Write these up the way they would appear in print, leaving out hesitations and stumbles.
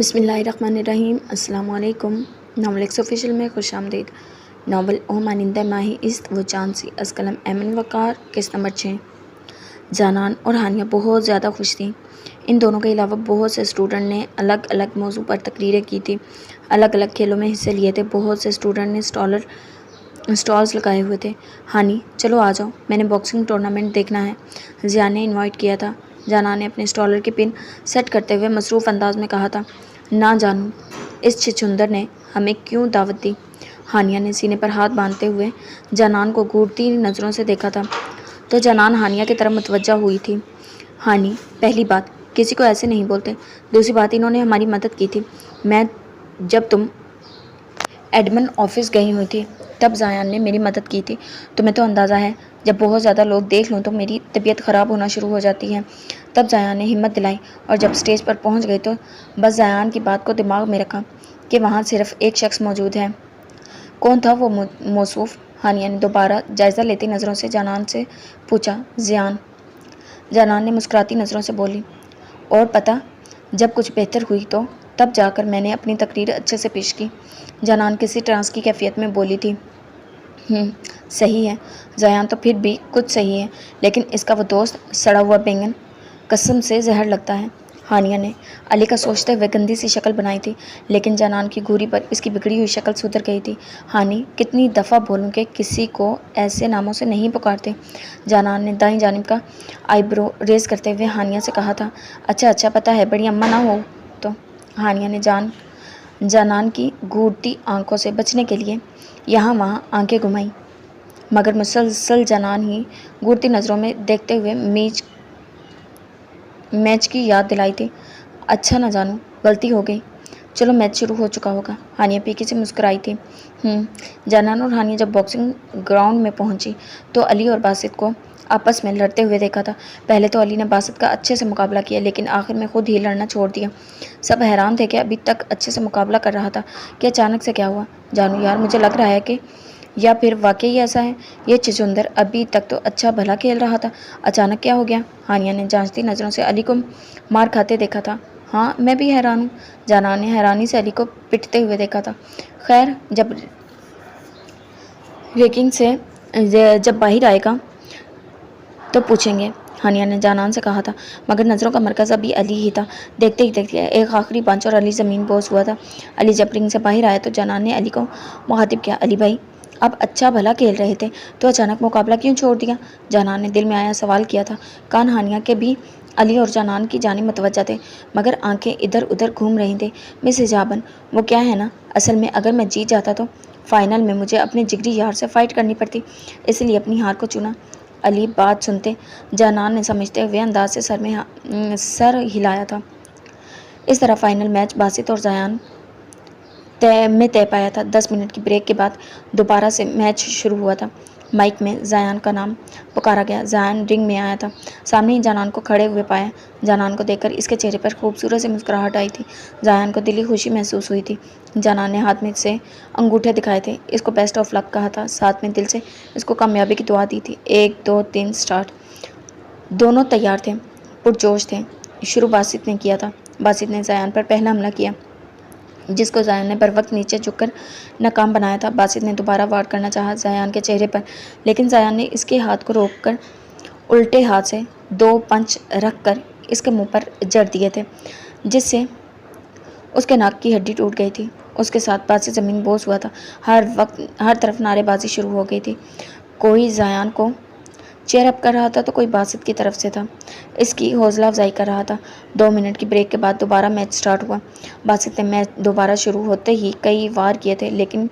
बिस्मिल्लाहिर्रहमानिर्रहीम। अस्सलाम वालेकुम। नावल एक्स ऑफिशियल में खुश आमदीद। नावल ओ मानिंदा माही इस्त व चांसी असकलम एमन वकार किस्त नंबर 6। जानान और हानिया बहुत ज़्यादा खुश थी। इन दोनों के अलावा बहुत से स्टूडेंट ने अलग अलग मौजू पर तकरीरें की थी, अलग अलग खेलों में हिस्से लिए थे। बहुत से स्टूडेंट ने स्टॉल्स लगाए हुए थे। हानी, चलो आ जाओ, मैंने बॉक्सिंग टूर्नामेंट देखना है, जिया ने इनवाइट किया था। जाना ने अपने स्टॉलर की पिन सेट करते हुए मसरूफ़ अंदाज में कहा था। ना जानूं इस छिछुंदर ने हमें क्यों दावत दी। हानिया ने सीने पर हाथ बांधते हुए जनान को घूरती नज़रों से देखा था, तो जनान हानिया की तरफ मुतवज्जा हुई थी। हानी, पहली बात, किसी को ऐसे नहीं बोलते। दूसरी बात, इन्होंने हमारी मदद की थी। जब तुम एडमिन ऑफिस गई हुई थी तब जायान ने मेरी मदद की थी। तुम्हें तो अंदाज़ा है, जब बहुत ज़्यादा लोग देख लूँ तो मेरी तबीयत ख़राब होना शुरू हो जाती है। तब जायान ने हिम्मत दिलाई और जब स्टेज पर पहुंच गई तो बस जायान की बात को दिमाग में रखा कि वहाँ सिर्फ एक शख्स मौजूद है। कौन था वो मौसूफ? हानिया ने दोबारा जायज़ा लेती नज़रों से जानान से पूछा। जियान। जानान ने मुस्कुराती नज़रों से बोली। और पता, जब कुछ बेहतर हुई तो तब जाकर मैंने अपनी तकरीर अच्छे से पेश की। जानान किसी ट्रांस की कैफियत में बोली थी। सही है जयान, तो फिर भी कुछ सही है, लेकिन इसका वो दोस्त सड़ा हुआ बैंगन कसम से जहर लगता है। हानिया ने अली का सोचते हुए गंदी सी शक्ल बनाई थी, लेकिन जानान की घूरी पर इसकी बिगड़ी हुई शक्ल सुधर गई थी। हानी, कितनी दफ़ा बोलूं कि किसी को ऐसे नामों से नहीं पुकारते। जानान ने दाईं जानिब का आईब्रो रेज करते हुए हानिया से कहा था। अच्छा, पता है, बड़ी अम्मा ना हो तो। हानिया ने जानान की घूरती आंखों से बचने के लिए यहाँ वहाँ आंखें घुमाई, मगर मुसलसल जानान ही घूरती नज़रों में देखते हुए मैच की याद दिलाई थी। अच्छा ना जानू, गलती हो गई। चलो, मैच शुरू हो चुका होगा। हानिया पीछे से मुस्कुराई थी। जानान और हानिया जब बॉक्सिंग ग्राउंड में पहुंची तो अली और बासित को आपस में लड़ते हुए देखा था। पहले तो अली ने बासित का अच्छे से मुकाबला किया, लेकिन आखिर में खुद ही लड़ना छोड़ दिया। सब हैरान थे कि अभी तक अच्छे से मुकाबला कर रहा था कि अचानक से क्या हुआ। जानू यार, मुझे लग रहा है कि या फिर वाकई ऐसा है, ये छिछुंदर अभी तक तो अच्छा भला खेल रहा था, अचानक क्या हो गया। हानिया ने जांचती नज़रों से अली को मार खाते देखा था। हाँ, मैं भी हैरान हूँ। जानान ने हैरानी से अली को पिटते हुए देखा था। खैर, जब रैंकिंग से जब बाहर आएगा तो पूछेंगे, हानिया ने जानान से कहा था, मगर नज़रों का मरकज़ अभी अली ही था। देखते ही देखते एक आखिरी पंच और अली ज़मीन बोस हुआ था। अली जब रिंग से बाहर आया तो जानान ने अली को मुखातिब किया। अली भाई, आप अच्छा भला खेल रहे थे तो अचानक मुकाबला क्यों छोड़ दिया? जानान ने दिल में आया सवाल किया था। कान हानिया के भी अली और जानान की जानिब मुतवज्जा थे, मगर आंखें इधर उधर घूम रही थी। मिस हिजाबन, वो क्या है ना, असल में अगर मैं जीत जाता तो फाइनल में मुझे अपने जिगरी यार से फ़ाइट करनी पड़ती, इसलिए अपनी हार को चुना। अली बात सुनते जानान ने समझते हुए अंदाज से सर हिलाया था। इस तरह फाइनल मैच बासित और जायान तय पाया था। 10 मिनट की ब्रेक के बाद दोबारा से मैच शुरू हुआ था। माइक में जायान का नाम पुकारा गया। जायान रिंग में आया था। सामने ही जानान को खड़े हुए पाया। जानान को देखकर इसके चेहरे पर खूबसूरत सी मुस्कुराहट आई थी। जायान को दिली खुशी महसूस हुई थी। जानान ने हाथ में से अंगूठे दिखाए थे, इसको बेस्ट ऑफ लक कहा था, साथ में दिल से इसको कामयाबी की दुआ दी थी। 1 2 3 स्टार्ट। दोनों तैयार थे, पुरजोश थे। शुरू बासित ने किया था। बासित ने जायान पर पहला हमला किया, जिसको जायान ने बर वक्त नीचे झुककर नाकाम बनाया था। बासित ने दोबारा वार करना चाहा जायान के चेहरे पर, लेकिन जायान ने इसके हाथ को रोककर उल्टे हाथ से 2 पंच रखकर इसके मुंह पर जड़ दिए थे, जिससे उसके नाक की हड्डी टूट गई थी। उसके साथ बासित ज़मीन बोस हुआ था। हर तरफ नारेबाजी शुरू हो गई थी। कोई जायान को चेयर अप कर रहा था तो कोई बासित की तरफ से था, इसकी हौसला अफजाई कर रहा था। 2 मिनट की ब्रेक के बाद दोबारा मैच स्टार्ट हुआ। बासित ने मैच दोबारा शुरू होते ही कई वार किए थे, लेकिन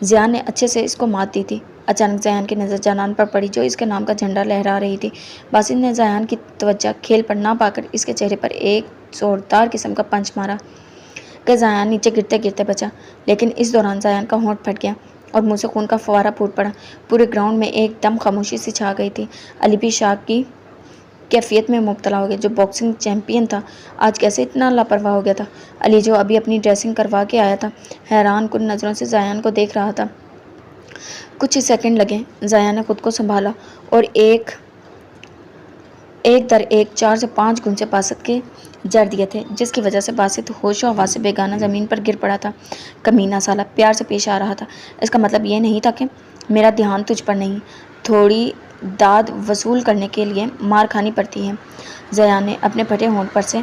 जियान ने अच्छे से इसको मात दी थी। अचानक जयान की नज़र जानान पर पड़ी, जो इसके नाम का झंडा लहरा रही थी। बासित ने जयान की तवज्जो खेल पर ना पाकर इसके चेहरे पर एक जोरदार किस्म का पंच मारा कि जयान नीचे गिरते गिरते बचा, लेकिन इस दौरान जयान का होंठ फट गया और मुंह से खून का फवारा फूट पड़ा। पूरे ग्राउंड में एकदम खामोशी सी छा गई थी। अली भी शाख की कैफियत में मुब्तला हो गया। जो बॉक्सिंग चैंपियन था, आज कैसे इतना लापरवाह हो गया था। अली, जो अभी अपनी ड्रेसिंग करवा के आया था, हैरान कुन नज़रों से जायान को देख रहा था। कुछ ही सेकंड लगे, जायान ने खुद को संभाला और एक दर एक 4 से 5 गुण से बासित के जर दिए थे, जिसकी वजह से बासित होशो हवा से बेगाना ज़मीन पर गिर पड़ा था। कमीना साला प्यार से पेश आ रहा था। इसका मतलब ये नहीं था कि मेरा ध्यान तुझ पर नहीं। थोड़ी दाद वसूल करने के लिए मार खानी पड़ती है। जया ने अपने फटे होंठ पर से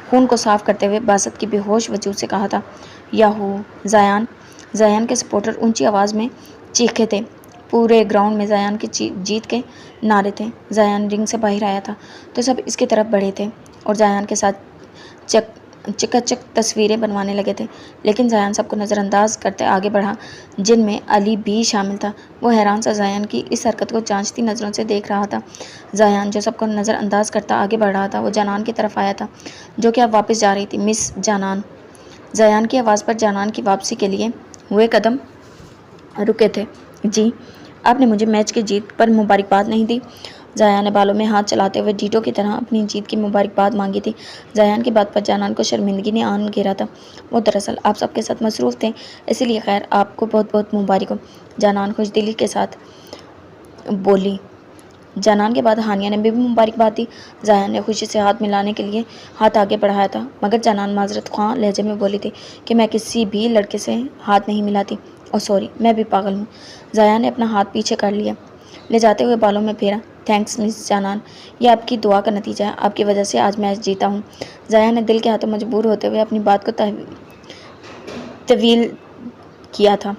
खून को साफ करते हुए बासित की बेहोश वजूद से कहा था। याहू जयान। जयान के सपोर्टर ऊंची आवाज़ में चीखे थे। पूरे ग्राउंड में जयान की जीत के नारे थे। जयान रिंग से बाहर आया था तो सब इसकी तरफ बढ़े थे और जयान के साथ चकाचक तस्वीरें बनवाने लगे थे। लेकिन जयान सबको नज़रअंदाज करते आगे बढ़ा, जिनमें अली भी शामिल था। वो हैरान सा जयान की इस हरकत को जांचती नज़रों से देख रहा था। जयान जो सबको नज़रअंदाज करता आगे बढ़ रहा था, वो जानान की तरफ आया था, जो कि अब वापस जा रही थी। मिस जानान। जयान की आवाज़ पर जानान की वापसी के लिए हुए कदम रुके थे। जी, आपने मुझे मैच की जीत पर मुबारकबाद नहीं दी। जयान ने बालों में हाथ चलाते हुए डीटो की तरह अपनी जीत की मुबारकबाद मांगी थी। जयान की बात पर जानान को शर्मिंदगी ने आन घेरा था। वो दरअसल आप सबके साथ मसरूफ़ थे, इसीलिए खैर आपको बहुत बहुत मुबारक हो। जानान खुशदिली के साथ बोली। जानान के बाद हानिया ने भी मुबारकबाद दी। जयान ने खुशी से हाथ मिलाने के लिए हाथ आगे बढ़ाया था, मगर जानान माजरत ख्वाह लहजे में बोली थी कि मैं किसी भी लड़के से हाथ नहीं मिलाती। और सॉरी, मैं भी पागल हूँ। जयान ने अपना हाथ पीछे कर लिया, ले जाते हुए बालों में फेरा। थैंक्स मिस जानान, ये आपकी दुआ का नतीजा है। आपकी वजह से आज मैच जीता हूँ। जयान ने दिल के हाथों मजबूर होते हुए अपनी बात को तवील किया था।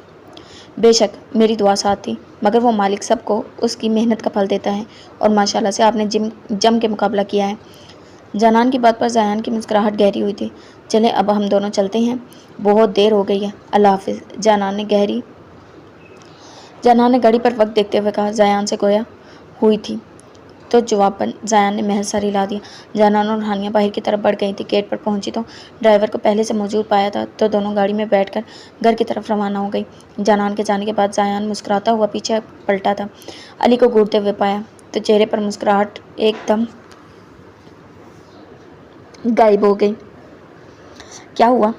बेशक मेरी दुआ साथ थी, मगर वो मालिक सबको उसकी मेहनत का फल देता है और माशाल्लाह से आपने जम के मुकाबला किया है। जानान की बात पर जयान की मुस्कुराहट गहरी हुई थी। चले अब हम दोनों चलते हैं, बहुत देर हो गई है। अल्लाह हाफिज़। जानान ने घड़ी पर वक्त देखते हुए कहा। जयान से गोया हुई थी तो जवाबन जयान ने महज सर हिला दिया। जानान और हानिया बाहर की तरफ बढ़ गई थी। गेट पर पहुंची तो ड्राइवर को पहले से मौजूद पाया था, तो दोनों गाड़ी में बैठकर घर की तरफ रवाना हो गई। जानान के जाने के बाद जयान मुस्कुराता हुआ पीछे पलटा था। अली को घूरते हुए पाया तो चेहरे पर मुस्कुराहट एकदम गायब हो गई। क्या हुआ?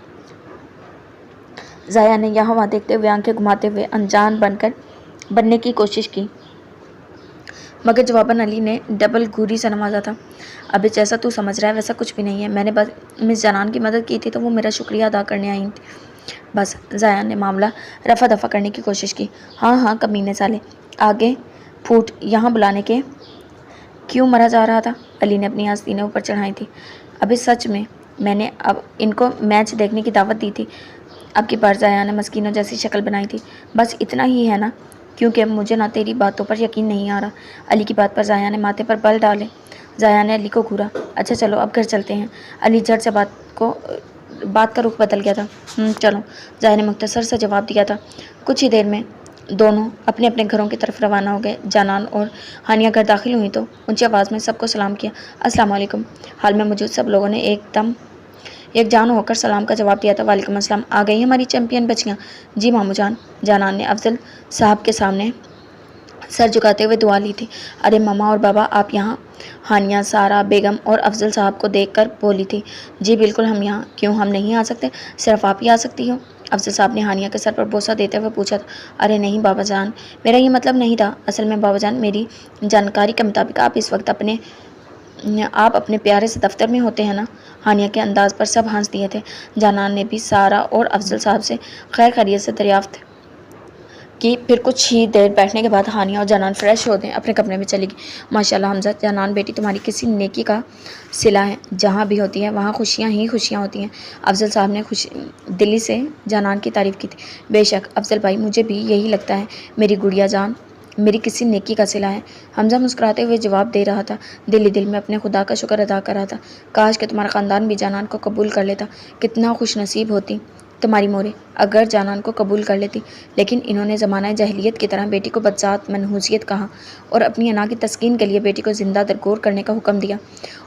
जाया ने यहाँ वहाँ देखते हुए आंखें घुमाते हुए अनजान बनने की कोशिश की, मगर जवाबन अली ने डबल घूरी से नवाजा था। अभी जैसा तू समझ रहा है वैसा कुछ भी नहीं है। मैंने बस मिस जानान की मदद की थी तो वो मेरा शुक्रिया अदा करने आई थी बस। जाया ने मामला रफा दफा करने की कोशिश की। हाँ हाँ कमीने साले, आगे फूट, यहाँ बुलाने के क्यों मरा जा रहा था? अली ने अपनी आस्तीनें ऊपर चढ़ाई थी। अभी सच में मैंने अब इनको मैच देखने की दावत दी थी। अब की बार जाया ने मस्कीनों जैसी शक्ल बनाई थी। बस इतना ही है ना, क्योंकि मुझे ना तेरी बातों पर यकीन नहीं आ रहा। अली की बात पर जाया ने माथे पर बल डाले। जाया ने अली को घूरा। अच्छा चलो अब घर चलते हैं। अली झट से बात का रुख बदल गया था। चलो, जाया ने मुख्तसर से जवाब दिया था। कुछ ही देर में दोनों अपने अपने घरों की तरफ रवाना हो गए। जानान और हानिया घर दाखिल हुई तो ऊंची आवाज़ में सबको सलाम किया। अस्सलाम वालेकुम। हाल में मौजूद सब लोगों ने एकदम एकजान होकर सलाम का जवाब दिया था। वालेकुम अस्सलाम। आ गई हमारी चैंपियन बच्चियाँ? जी मामू जान। जानान ने अफजल साहब के सामने सर झुकाते हुए दुआ ली थी। अरे मामा और बाबा आप यहाँ? हानिया सारा बेगम और अफजल साहब को देखकर बोली थी। जी बिल्कुल हम यहाँ। क्यों हम नहीं आ सकते? सिर्फ आप ही आ सकती हो? अफजल साहब ने हानिया के सर पर बोसा देते हुए पूछा था। अरे नहीं बाबा जान, मेरा ये मतलब नहीं था। असल में बाबा जान, मेरी जानकारी के मुताबिक आप इस वक्त अपने प्यारे से दफ्तर में होते हैं ना? हानिया के अंदाज पर सब हंस दिए थे। जानान ने भी सारा और अफजल साहब से खैर खैरियत से दरियाफ्त कि फिर कुछ ही देर बैठने के बाद हानिया और जानान फ्रेश होते हैं अपने कमरे में चली गई। माशाल्लाह हमजा, जानान बेटी तुम्हारी किसी नेकी का सिला है। जहाँ भी होती है वहाँ खुशियाँ ही खुशियाँ होती हैं। अफजल साहब ने खुश दिली से जानान की तारीफ़ की थी। बेशक अफजल भाई, मुझे भी यही लगता है। मेरी गुड़िया जान मेरी किसी नेकी का सिला है। हमजा मुस्कुराते हुए जवाब दे रहा था। दिल ही दिल में अपने खुदा का शुक्र अदा कर रहा था। काश कि तुम्हारा ख़ानदान भी जानान को कबूल कर लेता। कितना खुश नसीब होती तुम्हारी मोरे अगर जानान को कबूल कर लेती। लेकिन इन्होंने ज़माना जहलियत की तरह बेटी को बदजात मनहूसियत कहा और अपनी अना की तस्कीन के लिए बेटी को ज़िंदा दरगोर करने का हुक्म दिया,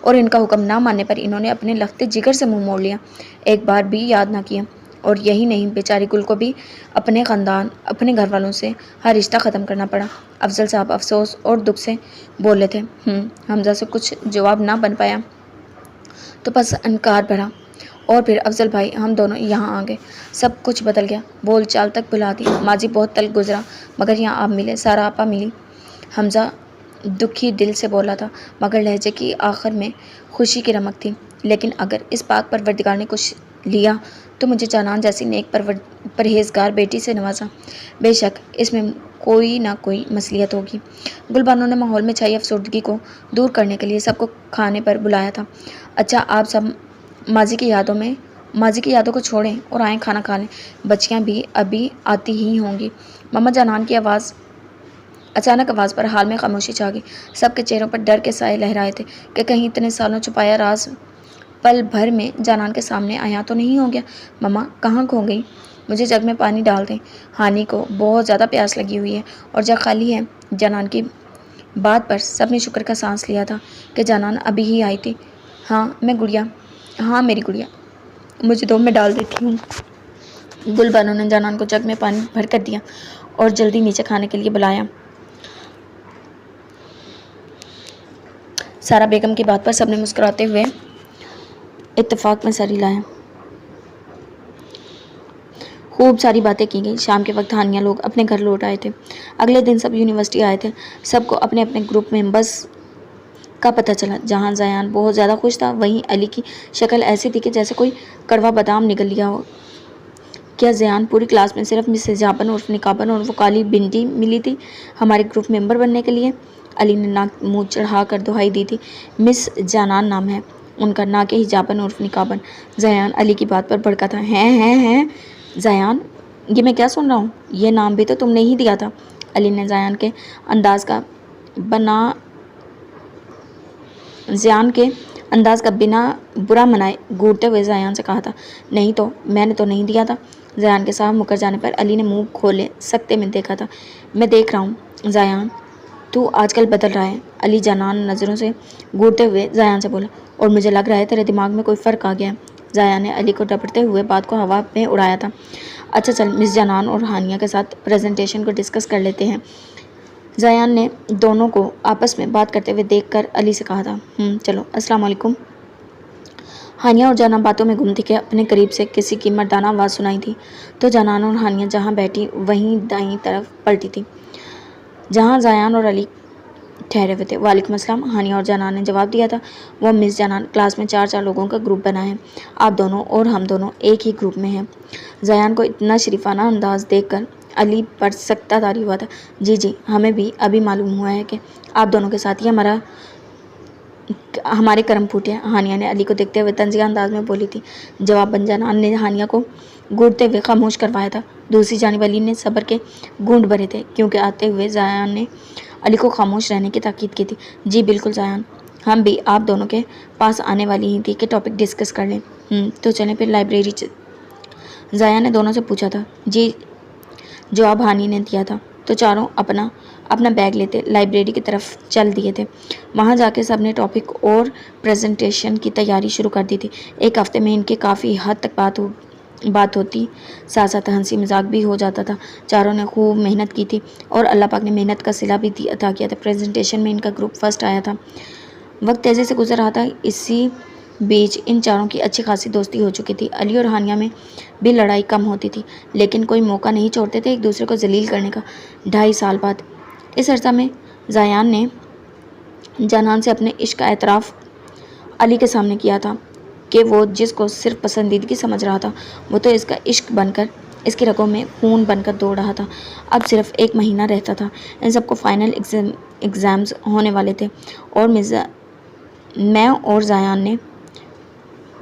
और इनका हुक्म ना मानने पर इन्होंने अपने लख्ते जिगर से मुँह मोड़ लिया, एक बार भी याद ना किया। और यही नहीं, बेचारी गुल को भी अपने ख़ानदान अपने घर वालों से हर रिश्ता ख़त्म करना पड़ा। अफजल साहब अफसोस और दुख से बोले थे। हमजा से कुछ जवाब ना बन पाया तो बस इनकार भरा। और फिर अफजल भाई हम दोनों यहाँ आ गए। सब कुछ बदल गया। बोल चाल तक भुला दी। माजी बहुत तल गुजरा, मगर यहाँ आप मिले, सारा आपा मिली। हमजा दुखी दिल से बोला था, मगर लहजे की आखिर में खुशी की रमक थी। लेकिन अगर इस पाक परवरदिगार ने कुछ लिया तो मुझे जानान जैसी नेक परहेजगार बेटी से नवाजा। बेशक इसमें कोई ना कोई मसलियत होगी। गुलबानो ने माहौल में छाई अफसरदगी को दूर करने के लिए सबको खाने पर बुलाया था। अच्छा, आप सब माजी की यादों को छोड़ें और आएँ खाना खा लें। बच्चियाँ भी अभी आती ही होंगी। मम्मा जानान की अचानक आवाज़ पर हाल में खामोशी छा गई। सबके चेहरों पर डर के साए लहराए थे कि कहीं इतने सालों छुपाया राज पल भर में जानान के सामने आया तो नहीं हो गया। मम्मा कहाँ खो गई? मुझे जग में पानी डाल दें। हानि को बहुत ज़्यादा प्यास लगी हुई है और जग खाली है। जानान की बात पर सब ने शुक्र का सांस लिया था कि जानान अभी ही आई थी। हाँ मेरी गुड़िया, मुझे 2 में डाल देती हूँ। गुलबानो ने जानान को जग में पानी भर कर दिया और जल्दी नीचे खाने के लिए बुलाया। सारा बेगम की बात पर सबने मुस्कुराते हुए इत्तेफाक में सर हिलाया। खूब सारी बातें की गई। शाम के वक्त हानिया लोग अपने घर लौट आए थे। अगले दिन सब यूनिवर्सिटी आए थे। सबको अपने अपने ग्रुप मेंबर्स का पता चला। जहाँ ज़यान बहुत ज़्यादा खुश था, वहीं अली की शक्ल ऐसी थी कि जैसे कोई कड़वा बादाम निगल लिया हो। क्या ज़यान पूरी क्लास में सिर्फ मिस हिजाबन उर्फ निकाबन और वो काली बिंदी मिली थी हमारे ग्रुप मेंबर बनने के लिए? अली ने नाक मुँह चढ़ा कर दुहाई दी थी। मिस जानान नाम है उनका, ना कि हिजाबन उर्फ निकाबन। ज़यान अली की बात पर भड़का था। हैं ज़यान, ये मैं क्या सुन रहा हूँ? ये नाम भी तो तुमने ही दिया था। अली ने ज़यान के अंदाज का बिना बुरा मनाए घूरते हुए ज़यान से कहा था। नहीं तो मैंने तो नहीं दिया था। ज़यान के साथ मुकर जाने पर अली ने मुंह खोले सकते में देखा था। मैं देख रहा हूँ ज़यान, तू आजकल बदल रहा है। अली जानान नज़रों से घूरते हुए ज़यान से बोला। और मुझे लग रहा है तेरे दिमाग में कोई फ़र्क आ गया है। ज़यान ने अली को डपटते हुए बात को हवा में उड़ाया था। अच्छा चल, मिस जानान और हानिया के साथ प्रेजेंटेशन को डिस्कस कर लेते हैं। ज़यान ने दोनों को आपस में बात करते हुए देखकर अली से कहा था। चलो, अस्सलाम वालेकुम। हानिया और जाना बातों में गुम थी कि अपने करीब से किसी की मर्दाना आवाज़ सुनाई थी तो जानान और हानिया जहाँ बैठी वहीं दाईं तरफ पलटी थी जहाँ ज़यान और अली ठहरे हुए थे। वालेकुम अस्सलाम, हानिया और जानान ने जवाब दिया था। वह मिस जानान, क्लास में 4 लोगों का ग्रुप बना है। आप दोनों और हम दोनों एक ही ग्रुप में हैं। ज़यान को इतना शरीफाना अंदाज देखकर अली पर सख्ता तारी हुआ था। जी, हमें भी अभी मालूम हुआ है कि आप दोनों के साथ ही हमारे कर्म फूटे हैं। हानिया ने अली को देखते हुए तंजिया अंदाज में बोली थी। जवाबन जानान ने हानिया को घूरते हुए खामोश करवाया था। दूसरी जानिब अली ने सब्र के घूंट भरे थे क्योंकि आते हुए ज़यान ने अली को खामोश रहने की ताकीद की थी। जी बिल्कुल ज़यान, हम भी आप दोनों के पास आने वाली ही थी कि टॉपिक डिस्कस कर लें। तो चलें फिर लाइब्रेरी। ज़यान ने दोनों से पूछा था। जी, जवाब हानि ने दिया था। तो चारों अपना अपना बैग लेते लाइब्रेरी की तरफ चल दिए थे। वहाँ जाके सब ने टॉपिक और प्रेजेंटेशन की तैयारी शुरू कर दी थी। एक हफ्ते में इनके काफ़ी हद तक बात होती, साथ साथ हंसी मजाक भी हो जाता था। चारों ने खूब मेहनत की थी और अल्लाह पाक ने मेहनत का सिला भी अता किया था। प्रेजेंटेशन में इनका ग्रुप फर्स्ट आया था। वक्त तेज़ी से गुजर रहा था। इसी बीच इन चारों की अच्छी खासी दोस्ती हो चुकी थी। अली और हानिया में भी लड़ाई कम होती थी, लेकिन कोई मौका नहीं छोड़ते थे एक दूसरे को जलील करने का। 2.5 साल बाद इस अर्सा में ज़यान ने जानान से अपने इश्क का एतराफ़ अली के सामने किया था कि वो जिसको सिर्फ पसंदीदगी समझ रहा था, वो तो इसका इश्क बनकर, इसकी रगों में खून बनकर दौड़ रहा था। अब सिर्फ 1 महीना रहता था। इन सबको फाइनल एग्ज़ाम्स होने वाले थे और मैं और ज़यान ने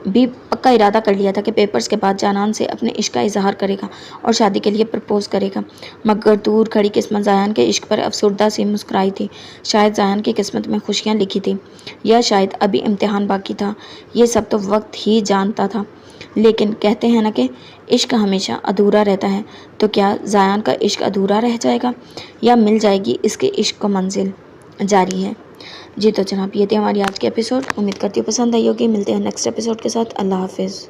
भी पक्का इरादा कर लिया था कि पेपर्स के बाद जानान से अपने इश्क का इजहार करेगा और शादी के लिए प्रपोज़ करेगा। मगर दूर खड़ी किस्मत ज़यान के इश्क पर अफसरदा सी मुस्कुराई थी। शायद ज़यान की किस्मत में खुशियाँ लिखी थी या शायद अभी इम्तिहान बाकी था। ये सब तो वक्त ही जानता था। लेकिन कहते हैं ना कि इश्क हमेशा अधूरा रहता है, तो क्या ज़यान का इश्क अधूरा रह जाएगा या मिल जाएगी इसके इश्क को मंजिल? जारी है। जी तो जनाब, ये थी हमारी आज की एपिसोड। उम्मीद करती हूँ पसंद आई होगी। मिलते हैं नेक्स्ट एपिसोड के साथ। अल्लाह हाफिज़।